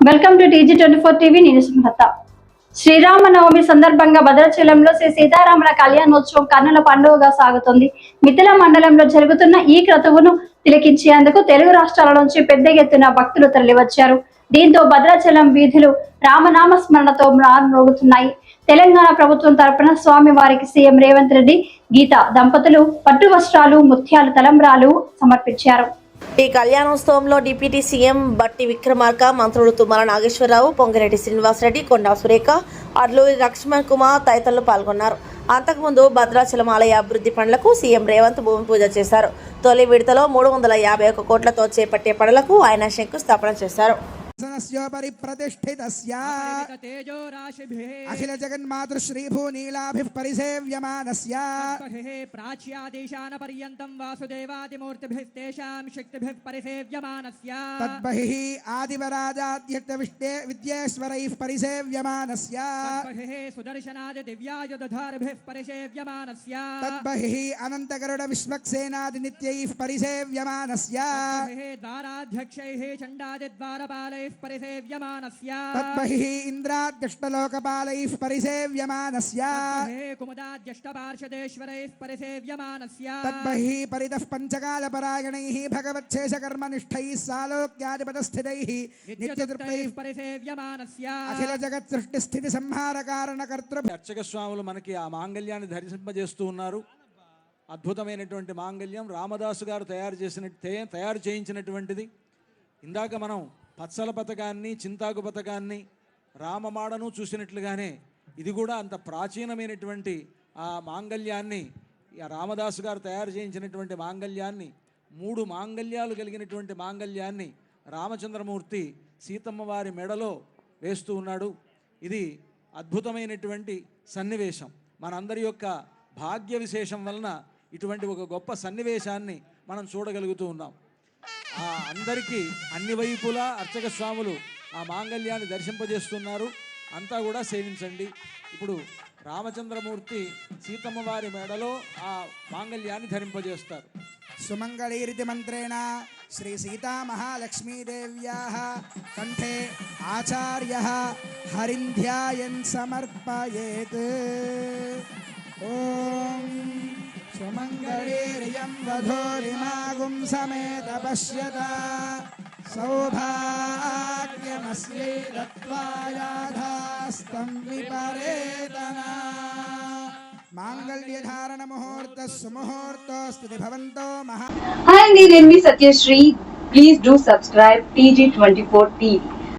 Welcome to TG24 TV. నేను సుమలత. శ్రీరామనవమి సందర్భంగా భద్రాచలంలో శ్రీ సీతారాముల కళ్యాణోత్సవం కన్నుల పండుగగా సాగుతుంది. మిథిల మండలంలో జరుగుతున్న ఈ క్రతువును తిలకించేందుకు తెలుగు రాష్ట్రాల నుంచి పెద్ద ఎత్తున భక్తులు తరలివచ్చారు. దీంతో భద్రాచలం వీధులు రామనామ స్మరణతో మ్రోగుతున్నాయి. తెలంగాణ ప్రభుత్వం తరపున స్వామి వారికి సీఎం రేవంత్ రెడ్డి, గీత దంపతులు పట్టు వస్త్రాలు, ముత్యాలు తలంబ్రాలు సమర్పించారు. ఈ కళ్యాణోత్సవంలో డిప్యూటీ సీఎం బట్టి విక్రమార్క, మంత్రులు తుమ్మల నాగేశ్వరరావు, పొంగిరెడ్డి శ్రీనివాసరెడ్డి, కొండా సురేఖ, అడ్లూరి లక్ష్మణ్ కుమార్ తదితరులు పాల్గొన్నారు. అంతకుముందు భద్రాచలం ఆలయ అభివృద్ధి పనులకు సీఎం రేవంత్ భూమి పూజ చేశారు. తొలి విడతలో 351 కోట్లతో చేపట్టే పనులకు ఆయన శంకుస్థాపన చేశారు. అఖిల జగన్మాతృశ్రీ భూనీలాభిః పరిసేవ్యమానస్య ప్రాచ్యాదేశాన పర్యంతం వాసుదేవాదిమూర్తిభిస్తేషాం శక్తిభిః పరిసేవ్యమానస్య తద్బహిః ఆదివరాజాద్యక్త విద్యేశ్వరైః పరిసేవ్యమానస్య తద్బహిః సుదర్శనాది దివ్యాయుధధారిభిః పరిసేవ్యమానస్య తద్బహిః అనంతగరుడ విశ్వక్సేనాది నిత్యైః పరిసేవ్యమానస్య తద్బహిః ద్వారాధ్యక్షైః చండాది ద్వారపాలైః పరిసేవ్యమానస్య తద్బహిః ఇంద్రాద్యష్టలోకపాలైః పరిసేవ్యమానస్య తద్బహిః కుముదాద్యష్టపార్షదేశ్వరైః పరిసేవ్యమానస్య తద్బహిః పరితః పంచకాలపరాయణైః భగవచ్ఛేషకర్మనిష్ఠైః సాలోక్యాధిపతస్థితైః నిత్యతృప్తైః పరిసేవ్యమానస్య అఖిల జగత్ సృష్టి స్థితి సంహార కారణ కర్తృ. అర్చక స్వాములు మనకి ఆ మాంగళ్యాన్ని ధరింపజేస్తూ ఉన్నారు. అద్భుతమైనటువంటి మాంగళ్యం రామదాసు గారు తయారు చేయించినటువంటిది. ఇందాక మనం పచ్చల పథకాన్ని, చింతాకు పథకాన్ని, రామమాడను చూసినట్లుగానే ఇది కూడా అంత ప్రాచీనమైనటువంటి ఆ మాంగళ్యాన్ని, రామదాసు గారు తయారు చేయించినటువంటి మాంగళ్యాన్ని, 3 మాంగళ్యాలు కలిగినటువంటి మాంగళ్యాన్ని రామచంద్రమూర్తి సీతమ్మ వారి మెడలో వేస్తూ ఉన్నాడు. ఇది అద్భుతమైనటువంటి సన్నివేశం. మనందరి యొక్క భాగ్య విశేషం వలన ఇటువంటి ఒక గొప్ప సన్నివేశాన్ని మనం చూడగలుగుతూ ఉన్నాం. అందరికీ అన్ని వైపులా అర్చక స్వాములు ఆ మాంగళ్యాన్ని దర్శింపజేస్తున్నారు. అంతా కూడా సేవించండి. ఇప్పుడు రామచంద్రమూర్తి సీతమ్మ వారి మెడలో ఆ మాంగళ్యాన్ని ధరింపజేస్తారు. సుమంగళీరితి మంత్రేణ శ్రీ సీతా మహాలక్ష్మీదేవ్యాః కంఠే ఆచార్యః హరింధ్యాయన్ సమర్పయేత్. ఓం సుమంగళీర్యం వధూరిమాగుం సమేత పశ్యత సౌభాగ్యమస్యై దత్వాయాధాస్తం విపరేతనా. మాంగళ్యధారణ ముహూర్త సుముహూర్తోస్తు భవంతో మహా. హాయ్ అండి, నేను మీ Satyasri. Please do subscribe TG24 TV.